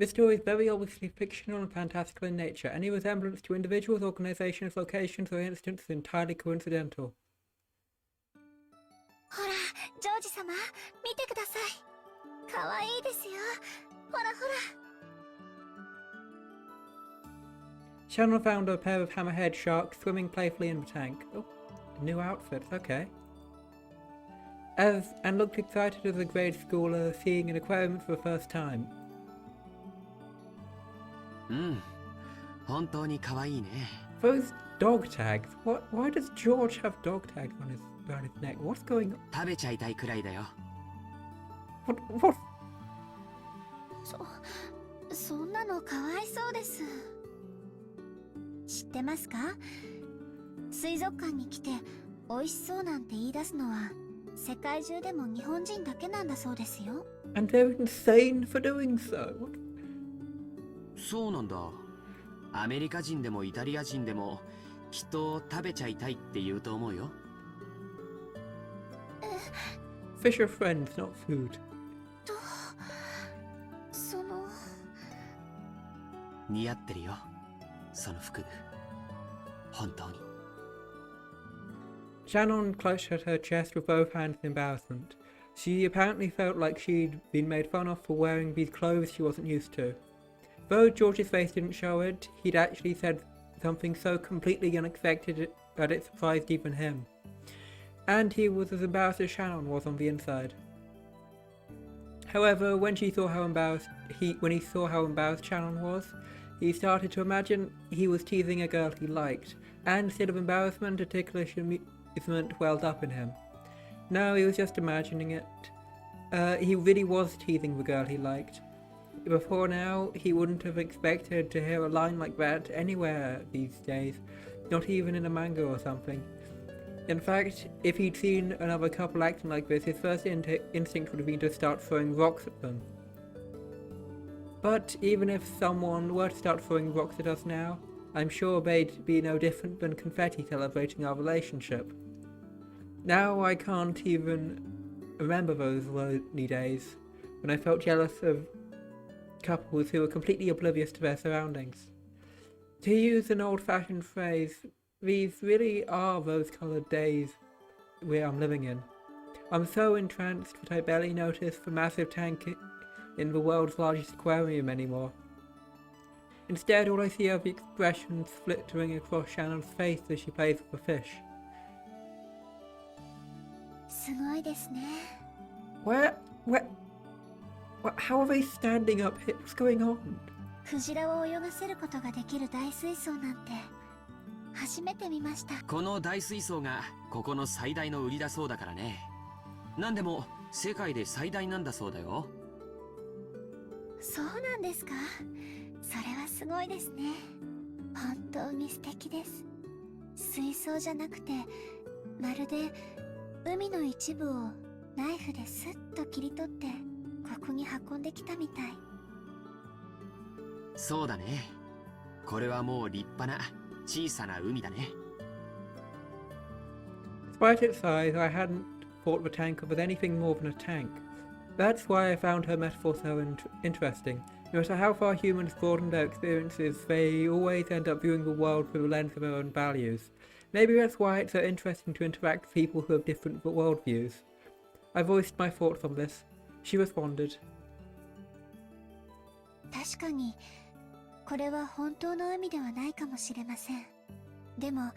This story is very obviously fictional and fantastical in nature. Any resemblance to individuals, organizations, locations, or instances is entirely coincidental. ほら、ジョージ様、見てください。かわいいですよ。ほらほら。Shannon found a pair of hammerhead sharks swimming playfully in the tank. Oh, new outfits, okay. And looked excited as a grade schooler seeing an aquarium for the first time. 本当に可愛いね。 Those dog tags. Why does George have dog tags around his neck? What's going on? 食べちゃいたいくらいだよ。What? そんなのかわいそうです。知ってますか？水族館に来て美味しそうなんて言い出すのは世界中でも日本人だけなんだそうですよ。And they're insane for doing so. What? そうなんだ。アメリカ人でもイタリア人でもきっと食べちゃいたいって言うと思うよ。Fish are friends, not food. 似合ってるよ、その服。本当に。Shannon clutched at her chest with both hands in embarrassment. She apparently felt like she'd been made fun of for wearing these clothes she wasn't used to. Though George's face didn't show it, he'd actually said something so completely unexpected that it surprised even him. And he was as embarrassed as Shannon was on the inside. However, when he saw how embarrassed Shannon was, he started to imagine he was teasing a girl he liked, and instead of embarrassment, a ticklish amusement welled up in him. No, he was just imagining it. He really was teasing the girl he liked. Before now, he wouldn't have expected to hear a line like that anywhere these days, not even in a manga or something. In fact, if he'd seen another couple acting like this, his first instinct would have been to start throwing rocks at them. But even if someone were to start throwing rocks at us now, I'm sure they'd be no different than confetti celebrating our relationship. Now I can't even remember those lonely days when I felt jealous of couples who were completely oblivious to their surroundings. To use an old-fashioned phrase, these really are rose-coloured days I'm living in. I'm so entranced that I barely notice the massive tank in the world's largest aquarium anymore. Instead, all I see are the expressions flittering across Shannon's face as she plays with the fish. すごいですね。 How are they standing up here? What's going on? クジラを泳がせることができる大水槽なんて初めて見ました。この大水槽がここの最大の売りだそうだからね。なんでも世界で最大なんだそうだよ。そうなんですか。それはすごいですね。本当に素敵です。水槽じゃなくて、まるで海の一部をナイフでスッと切り取ってここに運んできたみたい。そうだね。これはもう立派な小さな海だね。Despite its size, I hadn't thought the tank of as anything more than a tank. That's why I found her metaphor so interesting. No matter how far humans broaden their experiences, they always end up viewing the world through the lens of their own values. Maybe that's why it's so interesting to interact with people who have different worldviews. I voiced my thoughts on this. She responded. 確かに、これは本当の海ではないかもしれません。でも、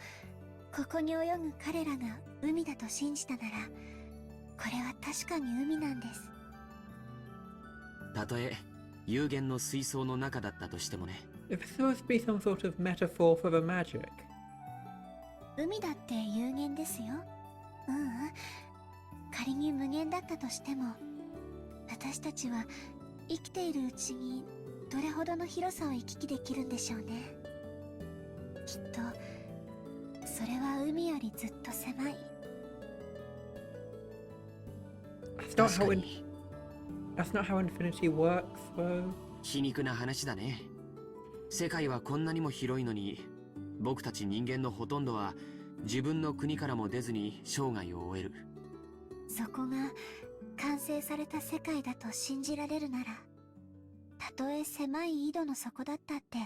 ここに泳ぐ彼らが海だと信じたなら、これは確かに海なんです。たとえ有限の水槽の中だったとしてもね。If it's supposed to be some sort of metaphor for the magic. 海だって有限ですよ。仮に無限だったとしても、私たちは生きているうちにどれほどの広さを行き来できるんでしょうね。きっとそれは海よりずっと狭い。That's not how infinity works, though. 皮肉な話だね。世界はこんなにも広いのに、僕たち人間のほとんどは自分の国からも出ずに生涯を終える。そこが完成された世界だと信じられるなら、たとえ狭い井戸の底だったって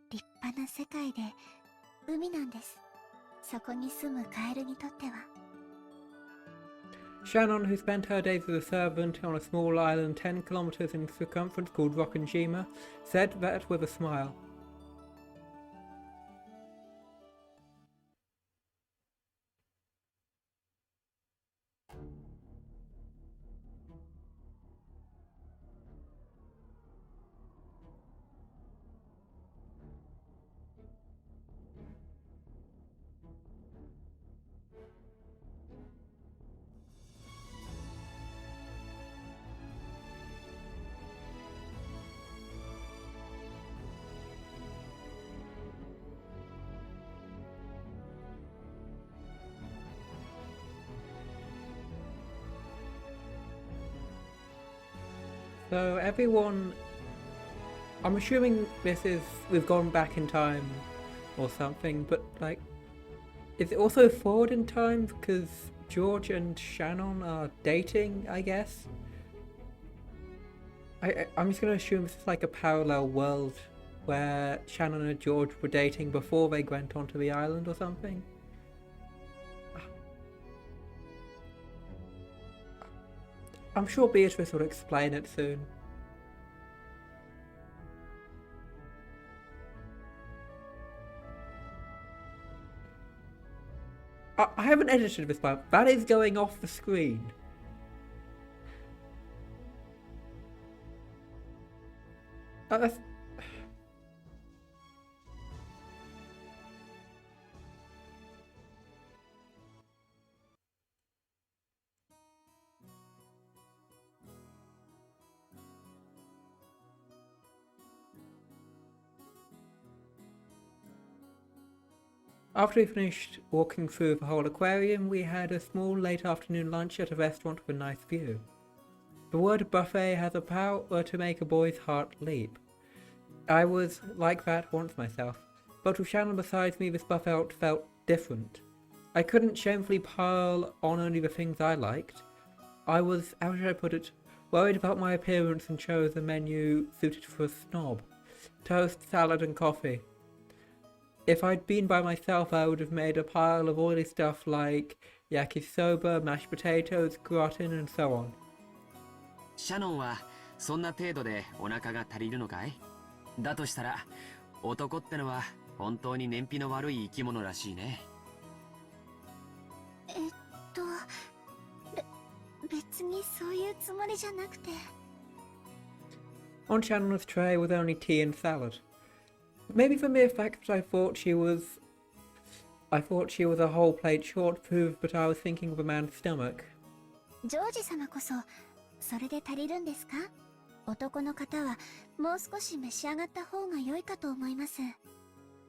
立派な世界で海なんです。そこに住むカエルにとっては。Shannon, who spent her days as a servant on a small island 10 kilometers in circumference called Rokkenjima, said that with a smile. So everyone, I'm assuming we've gone back in time or something, but like, is it also forward in time because George and Shannon are dating, I guess? I'm just gonna assume this is like a parallel world where Shannon and George were dating before they went onto the island or something. I'm sure Beatrice will explain it soon. I haven't edited this part. That is going off the screen. That's... After we finished walking through the whole aquarium, we had a small late afternoon lunch at a restaurant with a nice view. The word buffet has a power to make a boy's heart leap. I was like that once myself, but with Shannon beside me this buffet felt different. I couldn't shamefully pile on only the things I liked. I was, how should I put it, worried about my appearance and chose a menu suited for a snob. Toast, salad and coffee. If I'd been by myself, I would have made a pile of oily stuff like yakisoba, mashed potatoes, gratin, and so on. シャノンはそんな程度でお腹が足りるのかい？だとしたら、男ってのは本当に燃費の悪い生き物らしいね。別にそういうつもりじゃなくて。On Shannon's tray was only tea and salad. Maybe the mere fact that I thought she was a whole plate short proved that I was thinking of a man's stomach. ジョージ様こそそれで足りるんですか？男の方はもう少し召し上がった方が良いかと思います。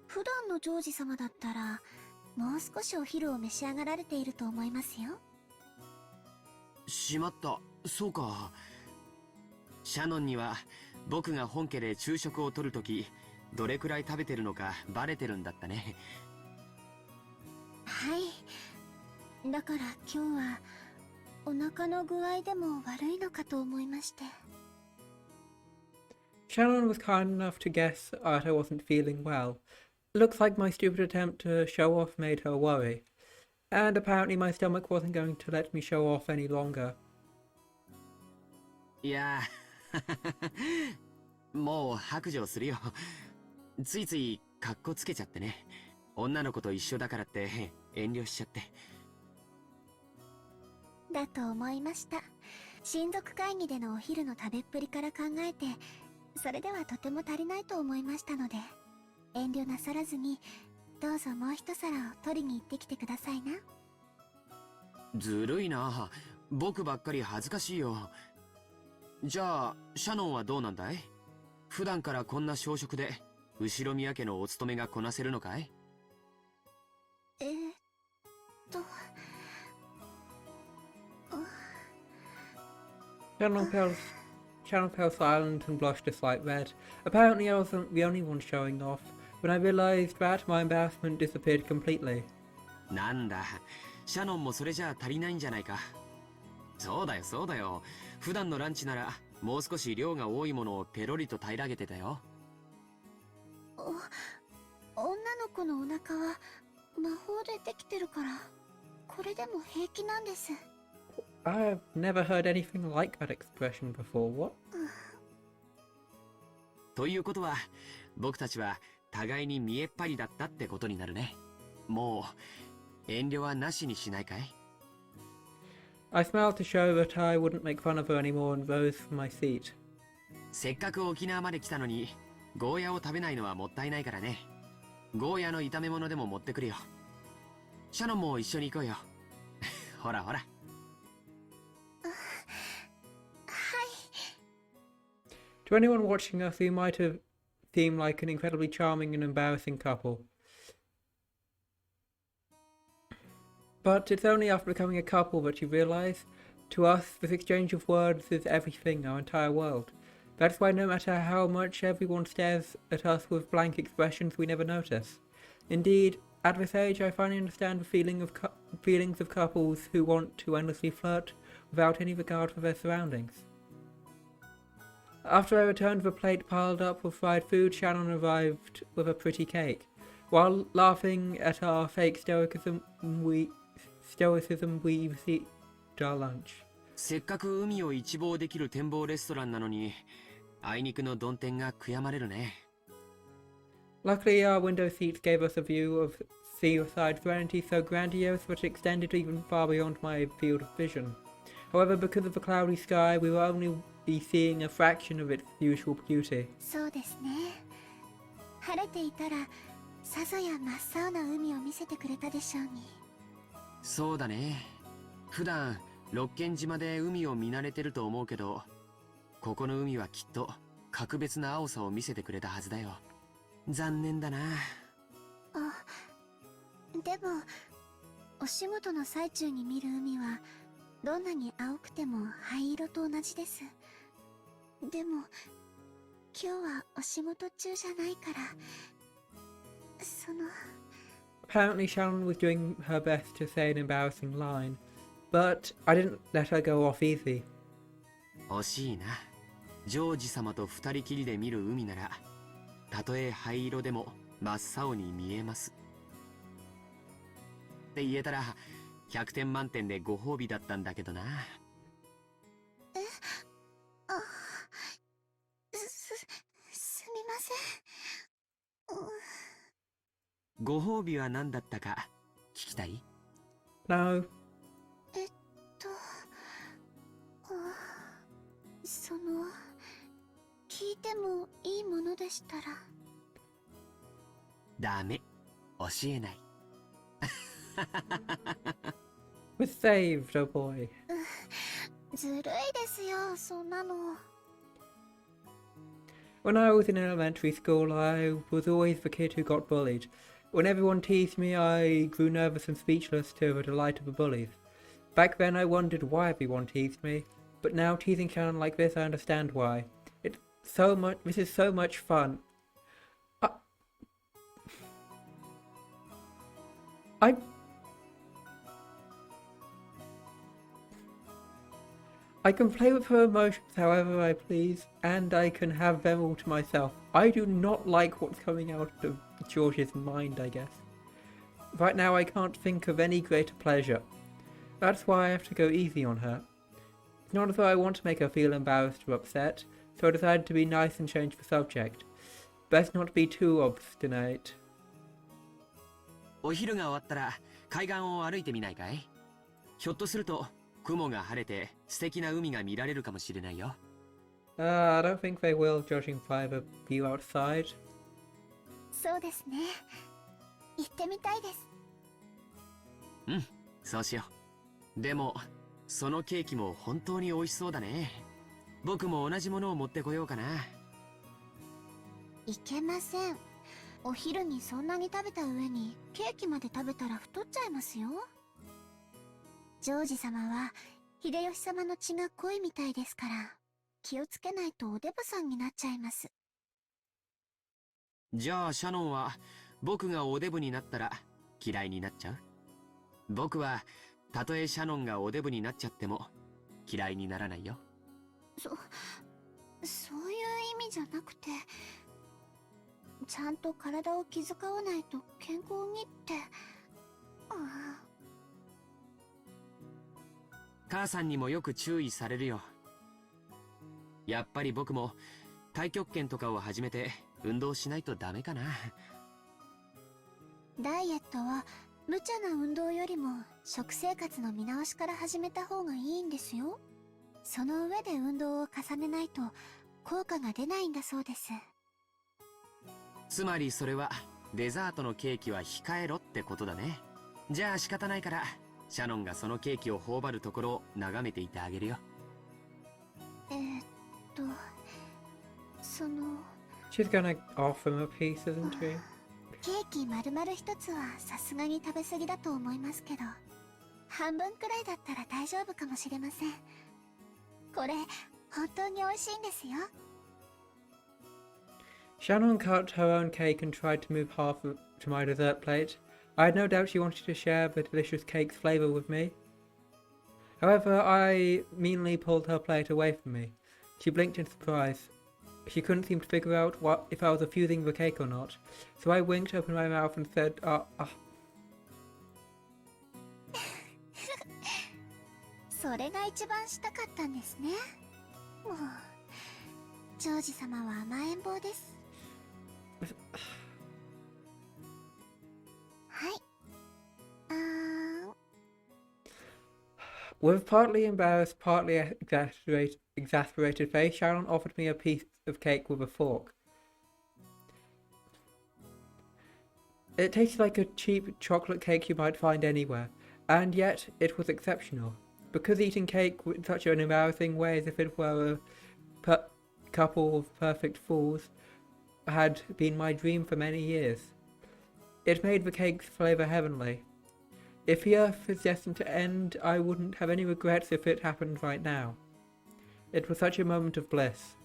普段のジョージ様だったらもう少しお昼を召し上がられていると思いますよ。しまった、そうか。シャノンには僕が本家で昼食をとるときどれくらい食べてるのかバレてるんだったね。はい。だから今日はお腹の具合でも悪いのかと思いまして。Shannon was kind enough to guess that I wasn't feeling well. Looks like my stupid attempt to show off made her worry. And apparently my stomach wasn't going to let me show off any longer. いやもう白状するよ。ついついカッコつけちゃってね。女の子と一緒だからって遠慮しちゃって。だと思いました。親族会議でのお昼の食べっぷりから考えて、それではとても足りないと思いましたので、遠慮なさらずにどうぞもう一皿を取りに行ってきてくださいな。ずるいな。僕ばっかり恥ずかしいよ。じゃあシャノンはどうなんだい？普段からこんな小食で後ろ宮家のお勤めがこなせるのかい？Shannon fell silent and blushed a slight red. Apparently I wasn't the only one showing off, when I realized that my embarrassment disappeared completely. なんだ、シャノンもそれじゃ足りないんじゃないか。そうだよそうだよ。普段のランチならもう少し量が多いものをペロリと平らげてたよ。女の子のお腹は魔法でできてるから、これでも平気なんです。I've never heard anything like that expression before. What? ということは、僕たちは互いに見えっ張りだったってことになるね。もう遠慮はなしにしないかい？ I smiled to show that I wouldn't make fun of her anymore and rose from my seat. せっかく沖縄まで来たのに、ゴーヤを食べないのはもったいないからね。ゴーヤの炒め物でも持ってくるよ。シャノンも一緒に行こうよ。ほらほら。To anyone watching us, we might have seemed like an incredibly charming and embarrassing couple. But it's only after becoming a couple that you realise, to us, this exchange of words is everything, our entire world. That's why no matter how much everyone stares at us with blank expressions, we never notice. Indeed, at this age, I finally understand the feelings of couples who want to endlessly flirt without any regard for their surroundings. After I returned with a plate piled up with fried food, Shannon arrived with a pretty cake. While laughing at our fake stoicism, we received our lunch. せっかく海を一望できる展望レストランなのに、あいにくの曇天が悔やまれるね。Luckily, our window seats gave us a view of seaside serenity so grandiose that it extended even far beyond my field of vision. However, because of the cloudy sky, we were only seeing a fraction of its usual beauty. そうですね。晴れていたら、さぞや真っ青な海を見せてくれたでしょうに。そうだね。普段六軒島で海を見慣れてると思うけど、ここの海はきっと格別な青さを見せてくれたはずだよ。残念だな。でも、お仕事の最中に見る海は、どんなに青くても灰色と同じです。でも、今日はお仕事中じゃないから、Apparently, Shannon was doing her best to say an embarrassing line, but I didn't let her go off easy. 惜しいな。ジョージ様と二人きりで見る海なら、たとえ灰色でも真っ青に見えます。って言えたら、100点満点でご褒美だったんだけどな。すみません。ご褒美は何だったか聞きたい？ No. 聞いてもいいものでしたら。ダメ、教えない。We're saved, oh boy. ずるいですよ、そんなの。When I was in elementary school, I was always the kid who got bullied. When everyone teased me, I grew nervous and speechless to the delight of the bullies. Back then, I wondered why everyone teased me, but now teasing Shannon like this, I understand why. This is so much fun. I can play with her emotions however I please, and I can have them all to myself. I do not like what's coming out of George's mind, I guess. Right now I can't think of any greater pleasure. That's why I have to go easy on her. It's not as though I want to make her feel embarrassed or upset, so I decided to be nice and change the subject. Best not be too obstinate. お昼が終わったら海岸を歩いてみないかい？ひょっとすると雲が晴れて素敵な海が見られるかもしれないよ。I don't think they will, judging by the view outside. そうですね。行ってみたいです。うん、そうしよう。でも、そのケーキも本当に美味しそうだね。僕も同じものを持ってこようかな。いけません。お昼にそんなに食べた上にケーキまで食べたら太っちゃいますよ。ジョージ様は秀吉様の血が濃いみたいですから、気をつけないとおデブさんになっちゃいます。じゃあシャノンは僕がおデブになったら嫌いになっちゃう？僕はたとえシャノンがおデブになっちゃっても嫌いにならないよ。そういう意味じゃなくて、ちゃんと体を気遣わないと健康にって。母さんにもよく注意されるよ。やっぱり僕も太極拳とかを始めて運動しないとダメかな。ダイエットは無茶な運動よりも食生活の見直しから始めた方がいいんですよ。その上で運動を重ねないと効果が出ないんだそうです。つまりそれはデザートのケーキは控えろってことだね。じゃあ仕方ないからシャノンがそのケーキを頬張るところを眺めていてあげるよ。その She's gonna offer him a piece, isn't she? ケーキ丸々一つはさすがに食べ過ぎだと思いますけど、半分くらいだったら大丈夫かもしれません。これ本当に美味しいんですよ。Shannon cut her own cake and tried to move half to my dessert plate. I had no doubt she wanted to share the delicious cake's flavour with me. However, I meanly pulled her plate away from me. She blinked in surprise. She couldn't seem to figure out if I was refusing the cake or not, so I winked, opened my mouth and said, それが一番したかったんですね。もうジョージ様は甘えん坊です。はい。With partly embarrassed, partly exasperated face, Sharon offered me a piece of cake with a fork. It tasted like a cheap chocolate cake you might find anywhere, and yet it was exceptional. Because eating cake in such an embarrassing way as if it were a couple of perfect fools had been my dream for many years. It made the cake's flavour heavenly. If the earth is destined to end, I wouldn't have any regrets if it happened right now. It was such a moment of bliss.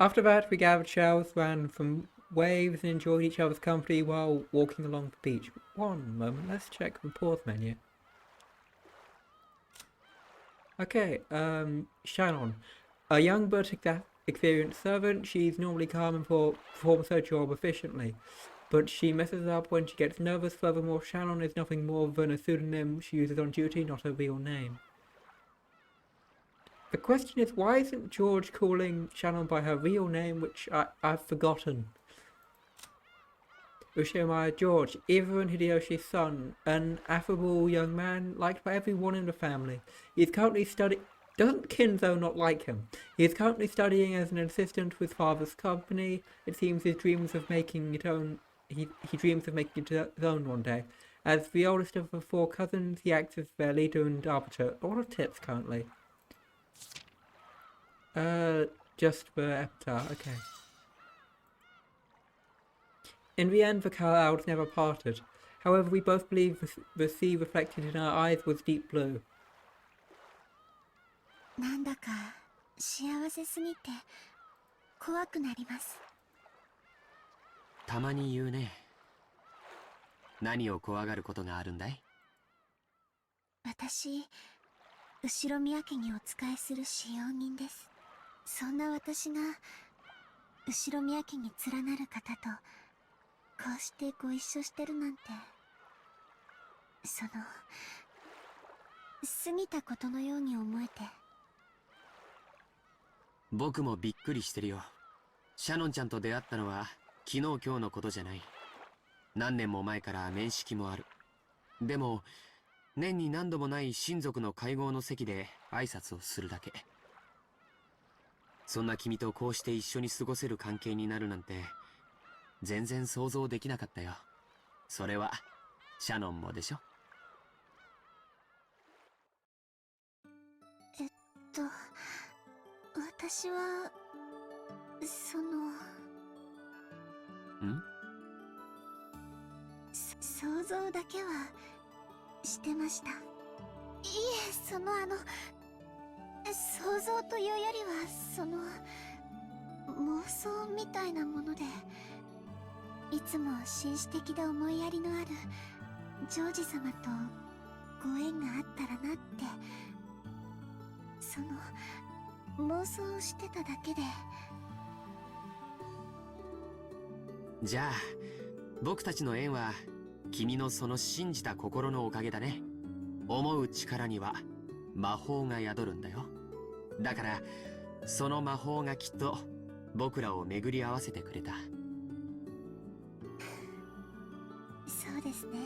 After that, we gathered shells, ran from waves, and enjoyed each other's company while walking along the beach. One moment, let's check the pause menu. Okay, Shannon. A young but experienced servant, she's normally calm and performs her job efficiently. But she messes up when she gets nervous. Furthermore, Shannon is nothing more than a pseudonym she uses on duty, not her real name. The question is, why isn't George calling Shannon by her real name, which I've forgotten? Ushiyama George, Eva and Hideyoshi's son, an affable young man liked by everyone in the family. He is currently studying. Doesn't Kinzo not like him? He is currently studying as an assistant with father's company. It seems his dreams of making it own. He dreams of making it his own one day. As the oldest of the four cousins, he acts as their leader and arbiter. A lot of tips currently. Just for Eptar, okay. In the end, the clouds never parted. However, we both believe the sea reflected in our eyes was deep blue. なんだか幸せすぎて怖くなります。たまに言うね。何を怖がることがあるんだい？私、後宮家にお仕えする使用人です。そんな私が後宮家に連なる方とこうしてご一緒してるなんて、過ぎたことのように思えて。僕もびっくりしてるよ。シャノンちゃんと出会ったのは昨日今日のことじゃない。何年も前から面識もある。でも年に何度もない親族の会合の席で挨拶をするだけ。そんな君とこうして一緒に過ごせる関係になるなんて全然想像できなかったよ。それはシャノンもでしょ？私は想像だけはしてました。いえ、想像というよりは妄想みたいなもので、いつも紳士的で思いやりのあるジョージ様とご縁があったらなって、その妄想をしてただけで。じゃあ僕たちの縁は君のその信じた心のおかげだね。思う力には魔法が宿るんだよ。だからその魔法がきっと僕らを巡り合わせてくれた。そうですね。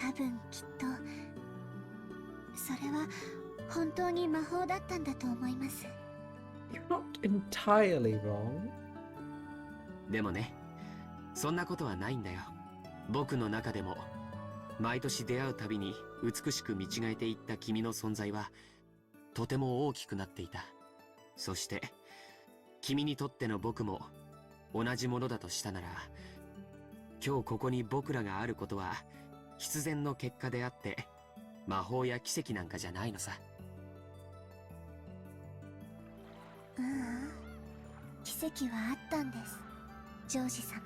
多分きっとそれは本当に魔法だったんだと思います。 You're not entirely wrong. でもね、そんなことはないんだよ。僕の中でも毎年出会うたびに美しく見違えていった君の存在はとても大きくなっていた。そして君にとっての僕も同じものだとしたなら、今日ここに僕らがあることは必然の結果であって魔法や奇跡なんかじゃないのさ。ううん、奇跡はあったんです、ジョージ様。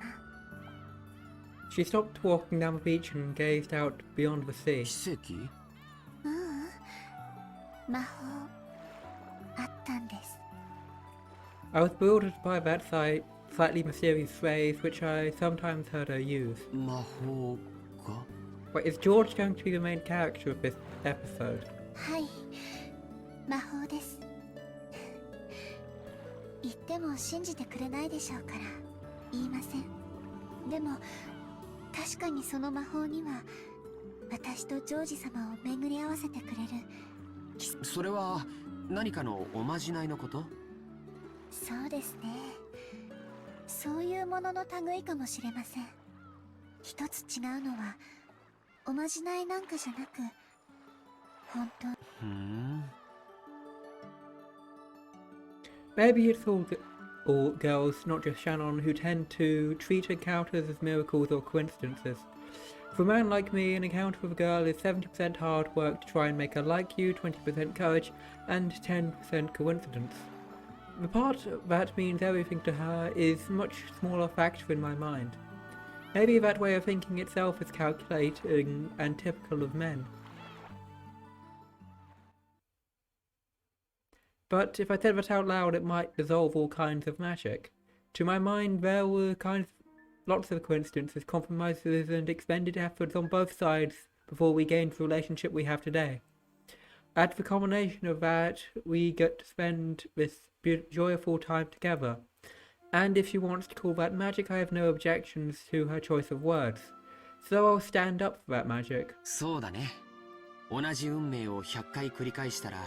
She stopped walking down the beach and gazed out beyond the sea. 奇跡？ううん、魔法あったんです。 I was bewildered by that slightly mysterious phrase which I sometimes heard her use. 魔法が？ Wait, is George going to be the main character of this episode? はい、魔法です。言っても信じてくれないでしょうから言いません。でも確かにその魔法には私とジョージ様を巡り合わせてくれる。それは何かのおまじないのこと？そうですね。そういうものの類かもしれません。一つ違うのはおまじないなんかじゃなく本当。ふん。Maybe it's all girls, not just Shannon, who tend to treat encounters as miracles or coincidences. For a man like me, an encounter with a girl is 70% hard work to try and make her like you, 20% courage, and 10% coincidence. The part that means everything to her is a much smaller factor in my mind. Maybe that way of thinking itself is calculating and typical of men. But if I said that out loud, it might dissolve all kinds of magic. To my mind, there were lots of coincidences, compromises, and expended efforts on both sides before we gained the relationship we have today. At the combination of that, we get to spend this joyful time together. And if she wants to call that magic, I have no objections to her choice of words. So I'll stand up for that magic. そうだね。同じ運命を100回繰り返したら、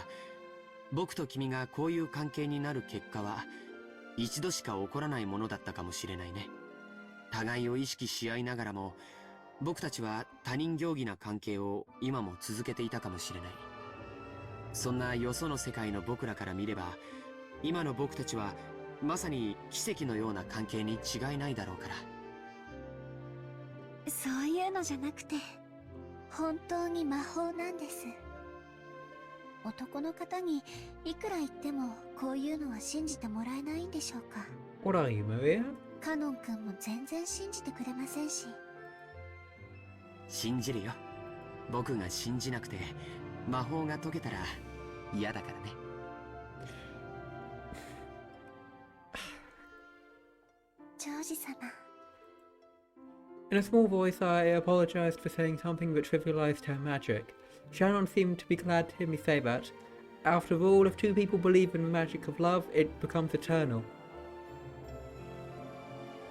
僕と君がこういう関係になる結果は一度しか起こらないものだったかもしれないね。互いを意識し合いながらも、僕たちは他人行儀な関係を今も続けていたかもしれない。そんなよその世界の僕らから見れば、今の僕たちはまさに奇跡のような関係に違いないだろうから。そういうのじゃなくて本当に魔法なんです。男の方にいくら言ってもこういうのは信じてもらえないんでしょうか。 What are you, Maria? カノン君も全然信じてくれませんし。信じるよ。僕が信じなくて魔法が解けたら嫌だからね。ジョージ様。 In a small voice, I apologized for saying something that trivialized her magic. Shannon seemed to be glad to hear me say that. After all, if two people believe in the magic of love, it becomes eternal.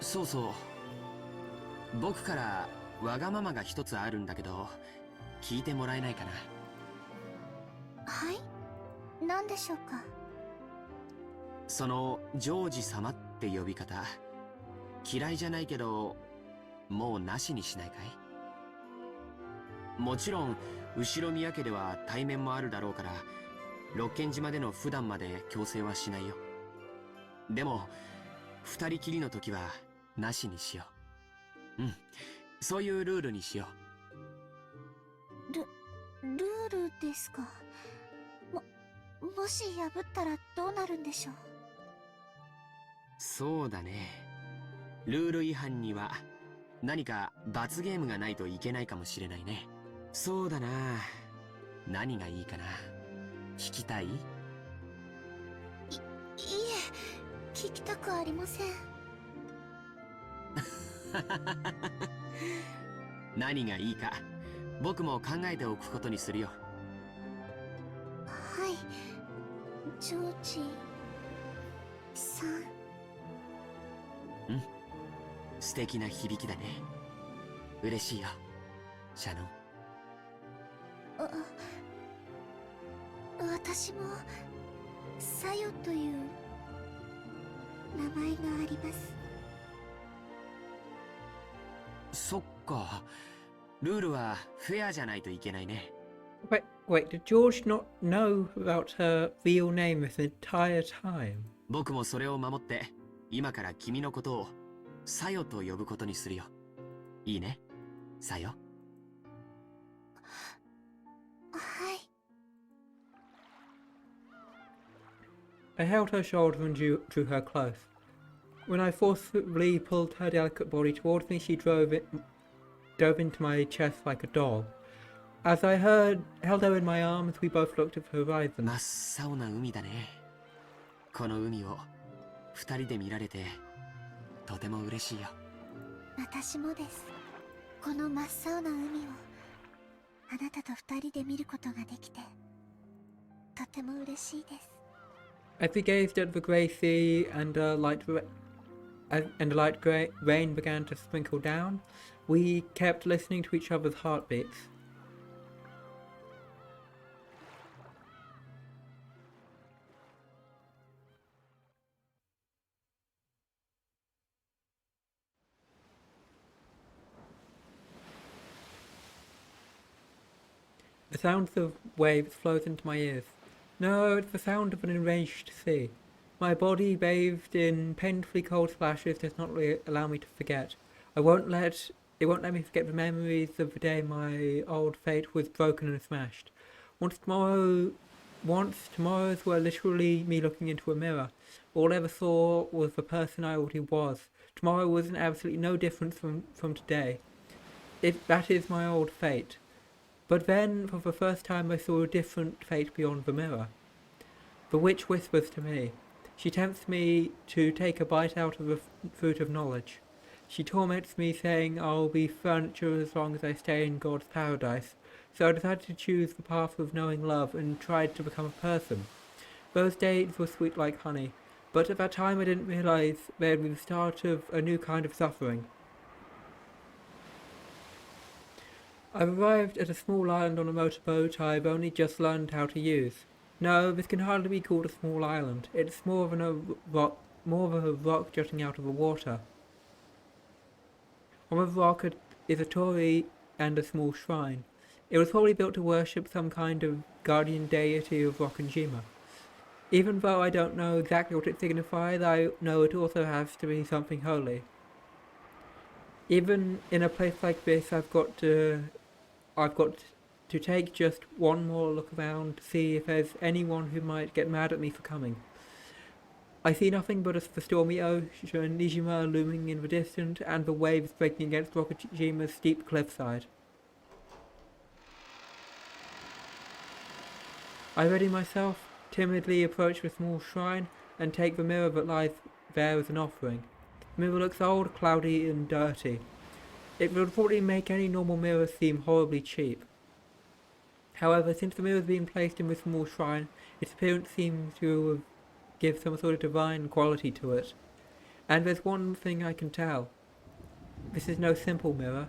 そうそう。僕からわがままが一つあるんだけど、聞いてもらえないかな。はい、何でしょうか。そのジョージ様って呼び方、嫌いじゃないけどもうなしにしないかい？もちろん後宮家では対面もあるだろうから、六軒島での普段まで強制はしないよ。でも二人きりの時はなしにしよう。うん、そういうルールにしよルールですか。もし破ったらどうなるんでしょう。そうだね。ルール違反には何か罰ゲームがないといけないかもしれないね。そうだな。何がいいかな。聞きたい？いえ、聞きたくありません。何がいいか僕も考えておくことにするよ。はい、ジョージさん。素敵な響きだね。嬉しいよ、シャノン。私もサヨという名前があります。そっか。ルールはフェアじゃないといけないね。Wait, did George not know about her real name this entire time? 僕もそれを守って、今から君のことをサヨと呼ぶことにするよ。いいね、サヨ。はい。I held her shoulder and drew her close. When I forcibly pulled her delicate body towards me, she dove into my chest like a doll. As I held her in my arms, we both looked at the horizon. 真っ青な海だね。この海を二人で見られてとても嬉しいよ。私もです。この真っ青な海をあなたと二人で見ることができてとても嬉しいです。As we gazed at the grey sea and a light rain began to sprinkle down, we kept listening to each other's heartbeats. The sound of waves flows into my ears. No, it's the sound of an enraged sea. My body bathed in painfully cold splashes does not really allow me to forget. It won't let me forget the memories of the day my old fate was broken and smashed. Once tomorrows were literally me looking into a mirror. All I ever saw was the person I already was. Tomorrow was absolutely no different from today. That is my old fate. But then, for the first time, I saw a different fate beyond the mirror. The witch whispers to me. She tempts me to take a bite out of the fruit of knowledge. She torments me, saying I'll be furniture as long as I stay in God's paradise. So I decided to choose the path of knowing love and tried to become a person. Those days were sweet like honey, but at that time I didn't realize they'd be the start of a new kind of suffering. I've arrived at a small island on a motorboat I've only just learned how to use. No, this can hardly be called a small island. It's more of a rock jutting out of the water. On the rock is a torii and a small shrine. It was probably built to worship some kind of guardian deity of Rokkenjima. Even though I don't know exactly what it signifies, I know it also has to be something holy. Even in a place like this, I've got to take just one more look around to see if there's anyone who might get mad at me for coming. I see nothing but the stormy ocean, Nijima looming in the distance, and the waves breaking against Rokkenjima's steep cliffside. I ready myself, timidly approach the small shrine, and take the mirror that lies there as an offering. The mirror looks old, cloudy, and dirty. It would probably make any normal mirror seem horribly cheap. However, since the mirror is being placed in this small shrine, its appearance seems to give some sort of divine quality to it. And there's one thing I can tell. This is no simple mirror.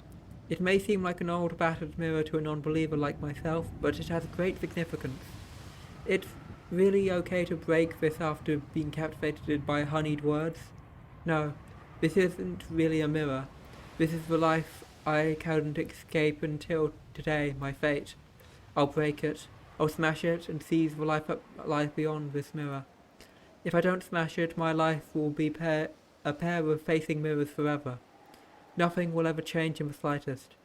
It may seem like an old battered mirror to a non-believer like myself, but it has great significance. It's really okay to break this after being captivated by honeyed words. No, this isn't really a mirror. This is the life I couldn't escape until today, my fate. I'll break it. I'll smash it and seize the life that lies beyond this mirror. If I don't smash it, my life will be a pair of facing mirrors forever. Nothing will ever change in the slightest.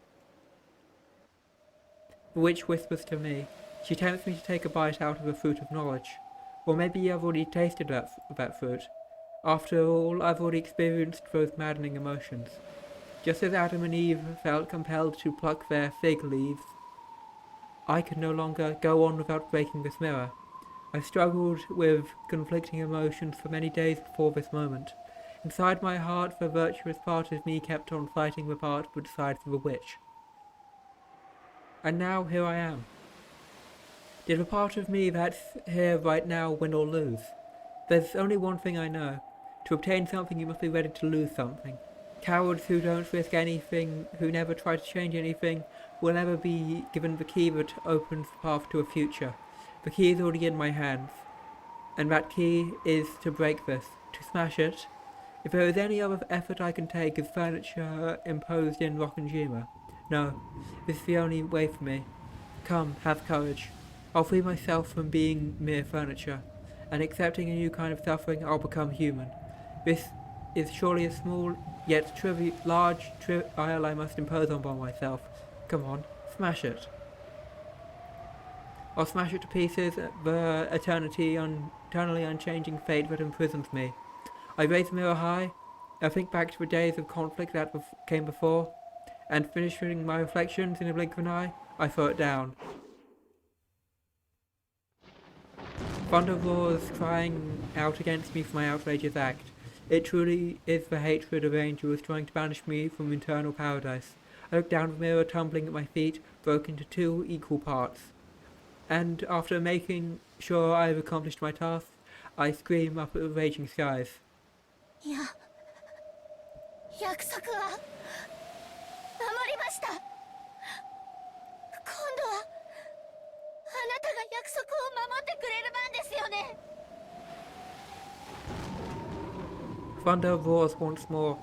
The witch whispers to me. She tempts me to take a bite out of the fruit of knowledge. Or maybe I've already tasted that fruit. After all, I've already experienced those maddening emotions. Just as Adam and Eve felt compelled to pluck their fig leaves, I could no longer go on without breaking this mirror. I struggled with conflicting emotions for many days before this moment. Inside my heart, the virtuous part of me kept on fighting the part which sided with the witch. And now here I am. Did the part of me that's here right now win or lose? There's only one thing I know. To obtain something you must be ready to lose something. Cowards who don't risk anything, who never try to change anything, will never be given the key that opens the path to a future. The key is already in my hands. And that key is to break this, to smash it. If there is any other effort I can take as furniture imposed in Rockenjima. No, this is the only way for me. Come, have courage. I'll free myself from being mere furniture, and accepting a new kind of suffering, I'll become human. This is surely a small, yet large trial I must impose upon myself. Come on, smash it. I'll smash it to pieces, the eternally unchanging fate that imprisons me. I raise the mirror high, I think back to the days of conflict that came before, and finishing my reflections in a blink of an eye, I throw it down. Thunder roars, crying out against me for my outrageous act. It truly is the hatred of angels trying to banish me from eternal paradise. I look down at the mirror tumbling at my feet, broken into 2 equal parts. And after making sure I have accomplished my task, I scream up at the raging skies. いや、約束は守りました。今度はあなたが約束を守ってくれる番ですよね。Thunder roars once more.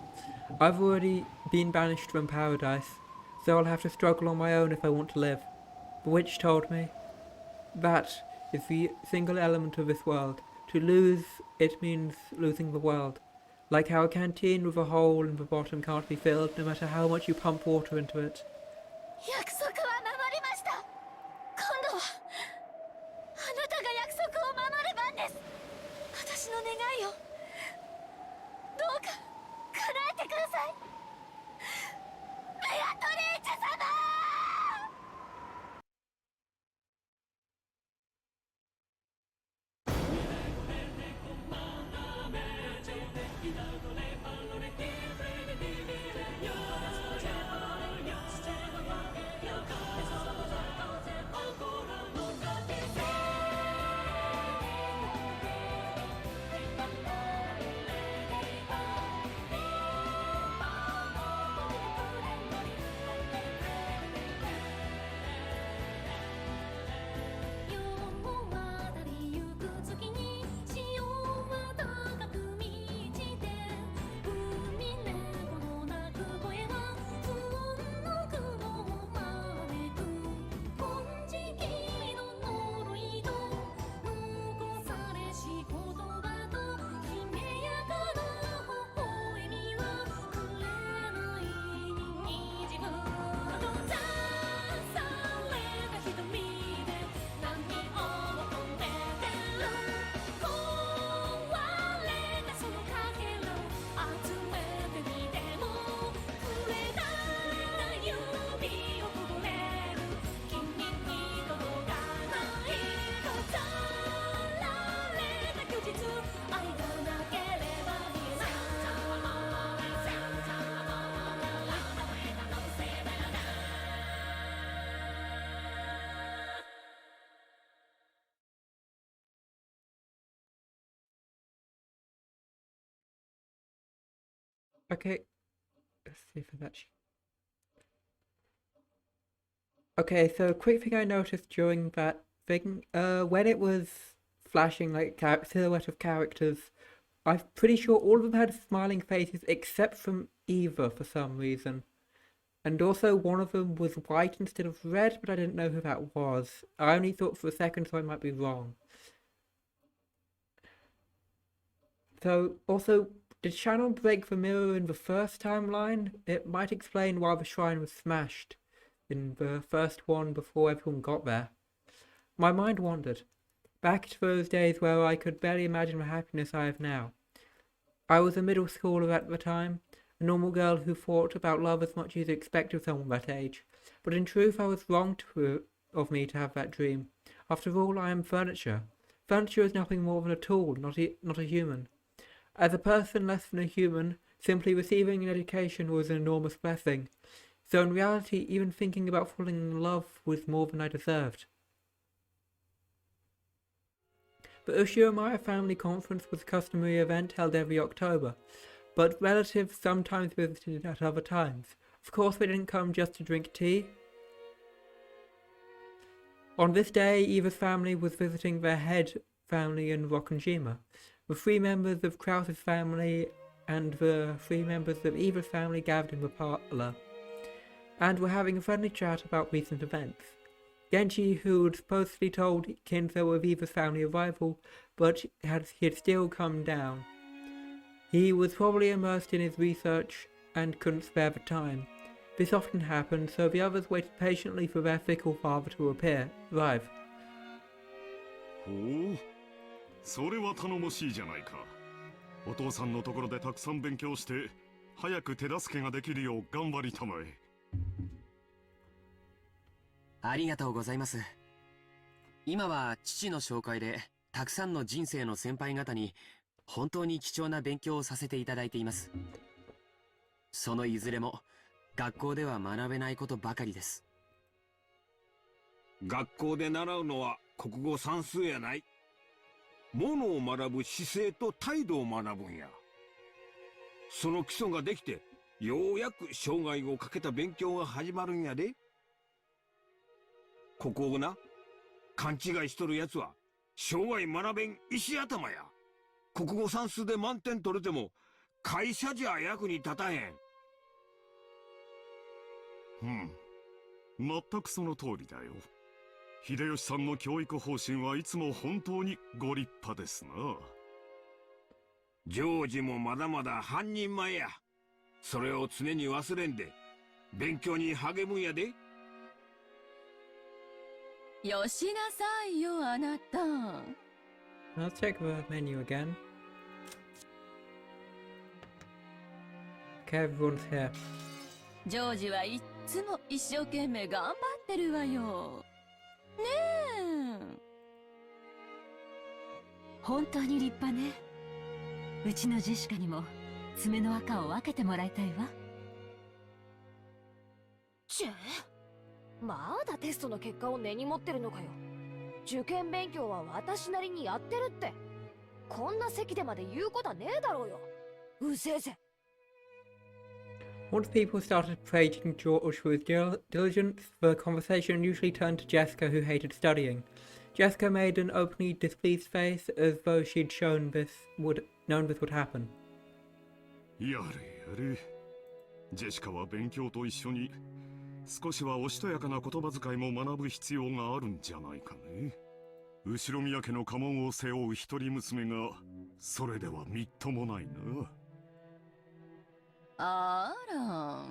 I've already been banished from paradise, so I'll have to struggle on my own if I want to live. The witch told me. That is the single element of this world. To lose it means losing the world. Like how a canteen with a hole in the bottom can't be filled no matter how much you pump water into it. 約束は守りました。今度はあなたが約束を守る番です。私の願いをどうか叶えてください。ベアトリーチェ様。Okay, let's see if that. Okay, so a quick thing I noticed during that thing, when it was flashing like silhouette of characters, I'm pretty sure all of them had smiling faces except from Eva for some reason. And also one of them was white instead of red, but I didn't know who that was. I only thought for a second, so I might be wrong. So, also, did Shannon break the mirror in the first timeline? It might explain why the shrine was smashed in the first one before everyone got there. My mind wandered, back to those days where I could barely imagine the happiness I have now. I was a middle schooler at the time. a normal girl who thought about love as much as you'd expect of someone that age. But in truth, I was wrong of me to have that dream. After all, I am furniture. Furniture is nothing more than a tool, not a human. As a person less than a human, simply receiving an education was an enormous blessing. So in reality, even thinking about falling in love was more than I deserved. The Ushiromiya family conference was a customary event held every October, but relatives sometimes visited at other times. Of course, they didn't come just to drink tea. On this day, Eva's family was visiting their head family in Rokkanjima. The 3 members of Krause's family and the 3 members of Eva's family gathered in the parlor, and were having a friendly chat about recent events. Genji, who had supposedly told Kinzo of Eva's family arrival, but he had still come down. He was probably immersed in his research and couldn't spare the time. This often happened, so the others waited patiently for their fickle father to arrive. ほう、それは頼もしいじゃないか。お父さんのところでたくさん勉強して、早く手助けができるよう頑張りたまえ。ありがとうございます。今は父の紹介でたくさんの人生の先輩方に本当に貴重な勉強をさせていただいています。そのいずれも学校では学べないことばかりです。学校で習うのは国語算数やない。ものを学ぶ姿勢と態度を学ぶんや。その基礎ができてようやく生涯をかけた勉強が始まるんやで。ここをな、勘違いしとるやつは生涯学べん石頭や。国語算数で満点取れても会社じゃ役に立たへん。全くその通りだよ。秀吉さんの教育方針はいつも本当にご立派ですな。ジョージもまだまだ半人前や。それを常に忘れんで勉強に励むんやで。よしなさいよ、あなた。I'll check the menu again. Okay, everyone's here. ジョージはいっつも一生懸命頑張ってるわよ。ねえ。本当に立派ね。うちのジェシカにも爪の赤を分けてもらいたいわ。まだテストの結果を根に持ってるのかよ。受験勉強は私なりにやってるって。こんな席でまで言うことはねえだろうよ。うせえぜ。Once people started praising George for his diligence, the conversation usually turned to Jessica, who hated studying. Jessica made an openly displeased face, as though she'd known this would happen. やれやれ。ジェシカは勉強と一緒に少しはおしとやかな言葉遣いも学ぶ必要があるんじゃないかね。後宮家の家紋を背負う一人娘がそれではみっともないな。あら、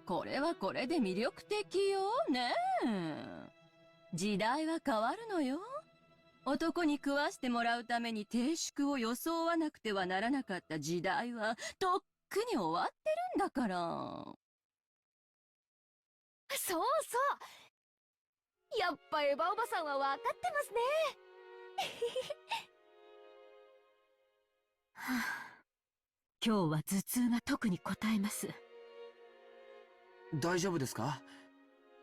これはこれで魅力的よねえ。時代は変わるのよ。男に食わしてもらうために定宿を装わなくてはならなかった時代はとっくに終わってるんだから。そうそう。やっぱエヴァおばさんは分かってますね。はあ、今日は頭痛が特にこたえます。大丈夫ですか？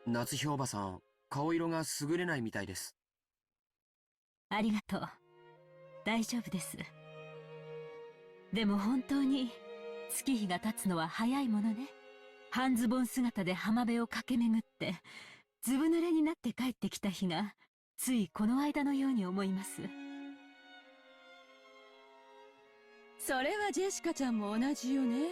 夏日おばさん、顔色が優れないみたいです。ありがとう。大丈夫です。でも本当に月日が経つのは早いものね。半ズボン姿で浜辺を駆け巡ってずぶ濡れになって帰ってきた日がついこの間のように思います。それはジェシカちゃんも同じよね。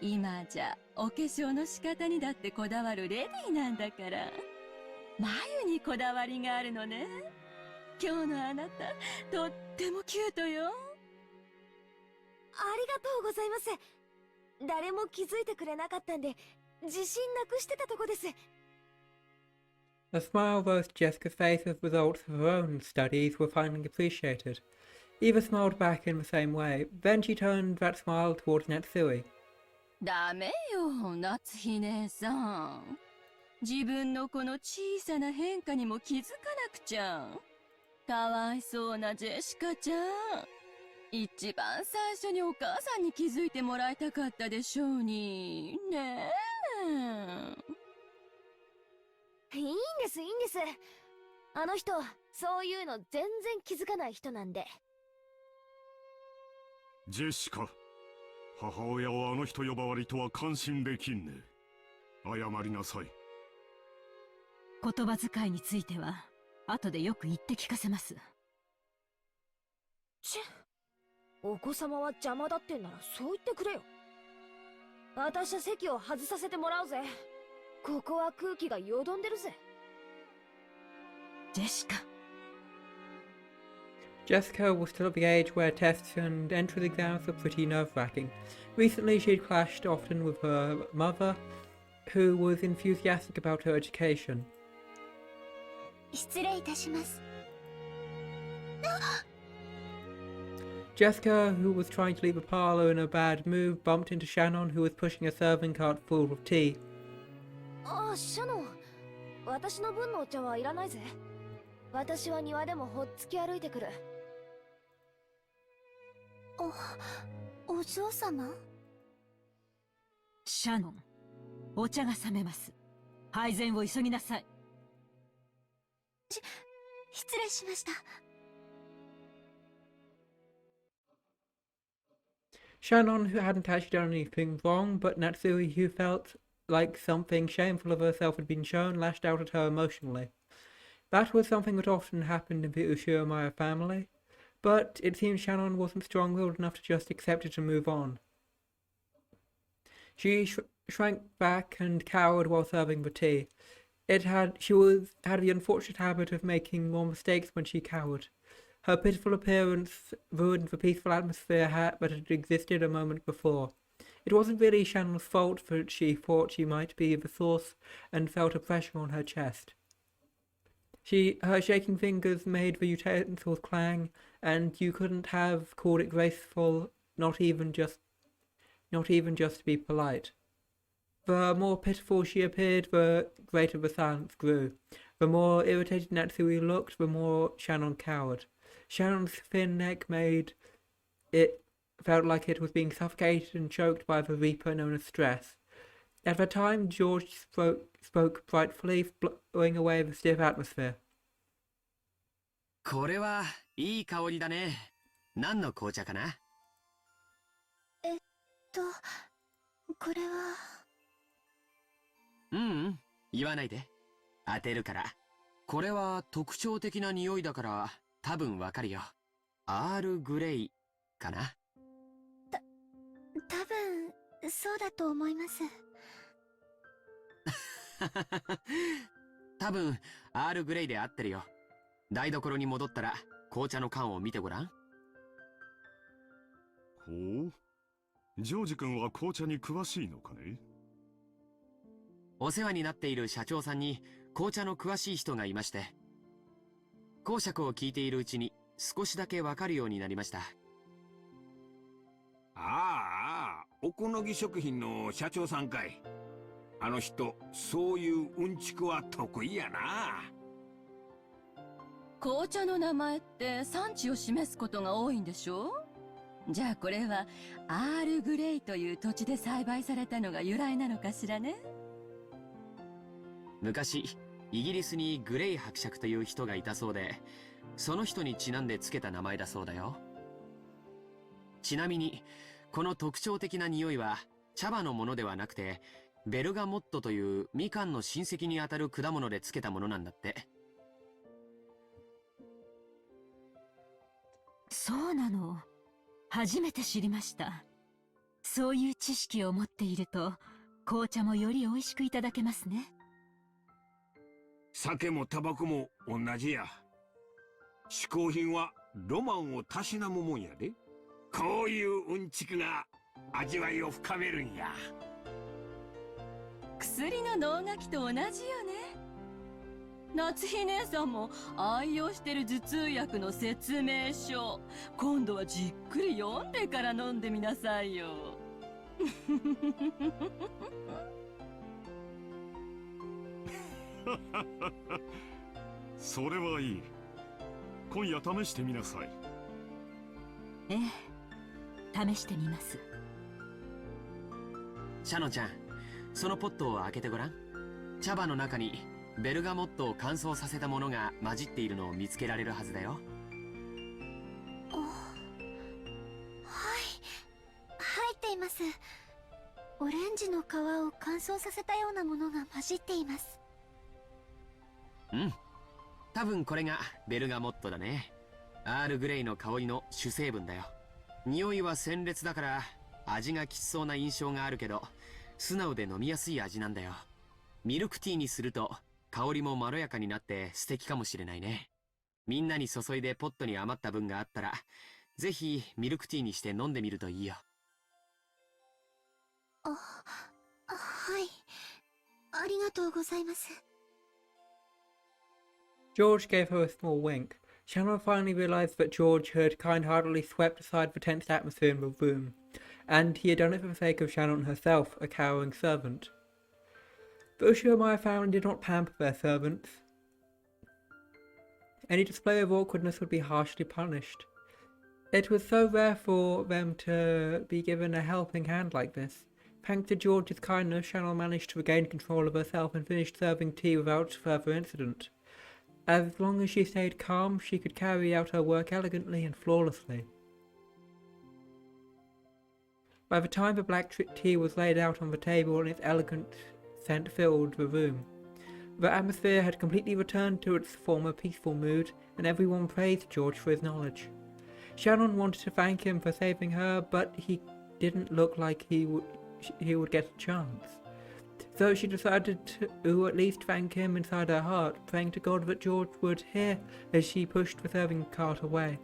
今じゃお化粧の仕方にだってこだわるレディーなんだから。眉にこだわりがあるのね。今日のあなたとってもキュートよ。ありがとうございます。誰も気づいてくれなかったんで自信なくしてたとこです。A smile rose to Jessica's face as results of her own studies were finally appreciated. Eva smiled back in the same way. Then she turned that smile towards Netsui. ダメよ、夏日姉さん。自分のこの小さな変化にも気づかなくちゃ。かわいそうなジェシカちゃん。一番最初にお母さんに気づいてもらいたかったでしょうに。ねえ。いいんです、いいんです。あの人、そういうの全然気づかない人なんで。ジェシカ、母親をあの人呼ばわりとは感心できんね。謝りなさい。言葉遣いについては後でよく言って聞かせます。お子様は邪魔だってんならそう言ってくれよ。私は席を外させてもらうぜ。ここは空気がよどんでるぜ。ジェシカ。 Jessica was still at the age where tests and entrance exams were pretty nerve-wracking. Recently she'd clashed often with her mother, who was enthusiastic about her education. 失礼いたします。 Jessica, who was trying to leave the parlour in a bad mood, bumped into Shannon, who was pushing a serving cart full of tea. ああ、シャノン。私の分のお茶はいらないぜ。私は庭でもほっつき歩いてくる。お嬢様？シャノン、お茶が冷めます。配膳を急ぎなさい。失礼しました。 Shannon, who hadn't actually done anything wrong, but Natsui, who felt like something shameful of herself had been shown, lashed out at her emotionally. That was something that often happened in the Ushiromiya family, but it seemed Shannon wasn't strong-willed enough to just accept it and move on. She shrank back and cowered while serving the tea. She had the unfortunate habit of making more mistakes when she cowered. Her pitiful appearance ruined the peaceful atmosphere that had existed a moment before. It wasn't really Shannon's fault that she thought she might be the source and felt a pressure on her chest. Her shaking fingers made the utensils clang, and you couldn't have called it graceful, not even just to be polite. The more pitiful she appeared, the greater the silence grew. The more irritated Natsui looked, the more Shannon cowered. Shannon's thin neck felt like it was being suffocated and choked by the reaper known as stress. At the time, George spoke brightly, blowing away the stiff atmosphere. これはいい香りだね。何の紅茶かな？これは。言わないで。当てるから。これは特徴的な匂いだから多分わかるよ。アールグレイかな？多分そうだと思います。多分アールグレイで合ってるよ。台所に戻ったら紅茶の缶を見てごらん。ほう。ジョージ君は紅茶に詳しいのかね？お世話になっている社長さんに紅茶の詳しい人がいまして、講釈を聞いているうちに少しだけわかるようになりました。ああ、おこのぎ食品の社長さんかい。あの人、そういううんちくは得意やな。紅茶の名前って産地を示すことが多いんでしょ？じゃあこれはアールグレイという土地で栽培されたのが由来なのかしらね。昔イギリスにグレイ伯爵という人がいたそうで、その人にちなんでつけた名前だそうだよ。ちなみにこの特徴的な匂いは茶葉のものではなくて、ベルガモットというみかんの親戚にあたる果物でつけたものなんだって。そうなの。初めて知りました。そういう知識を持っていると紅茶もより美味しくいただけますね。酒もタバコも同じや。嗜好品はロマンをたしなむもんやで。こういううんちくが味わいを深めるんや。薬の能書きと同じよね。夏日姉さんも愛用してる頭痛薬の説明書、今度はじっくり読んでから飲んでみなさいよ。それはいい。今夜試してみなさい。ええ、試してみます。シャノンちゃん、そのポットを開けてごらん。茶葉の中にベルガモットを乾燥させたものが混じっているのを見つけられるはずだよ。はい、入っています。オレンジの皮を乾燥させたようなものが混じっています。うん、多分これがベルガモットだね。アールグレイの香りの主成分だよ。匂いは鮮烈だから味がきつそうな印象があるけど、素直で飲みやすい味なんだよ。ミルクティーにすると香りもまろやかになって素敵かもしれないね。みんなに注いでポットに余った分があったら、ぜひミルクティーにして飲んでみるといいよ。はい。ありがとうございます。George gave her a small wink. Shannon finally realised that George had kind-heartedly swept aside the tense atmosphere in the room, and he had done it for the sake of Shannon herself, a cowering servant. The Ushiromaya family did not pamper their servants. Any display of awkwardness would be harshly punished. It was so rare for them to be given a helping hand like this. Thanks to George's kindness, Shannon managed to regain control of herself and finished serving tea without further incident. As long as she stayed calm, she could carry out her work elegantly and flawlessly. By the time the black tea was laid out on the table and its elegant scent filled the room, the atmosphere had completely returned to its former peaceful mood, and everyone praised George for his knowledge. Shannon wanted to thank him for saving her, but he didn't look like he would get a chance. So she decided to at least thank him inside her heart, praying to God that George would hear as she pushed the serving cart away.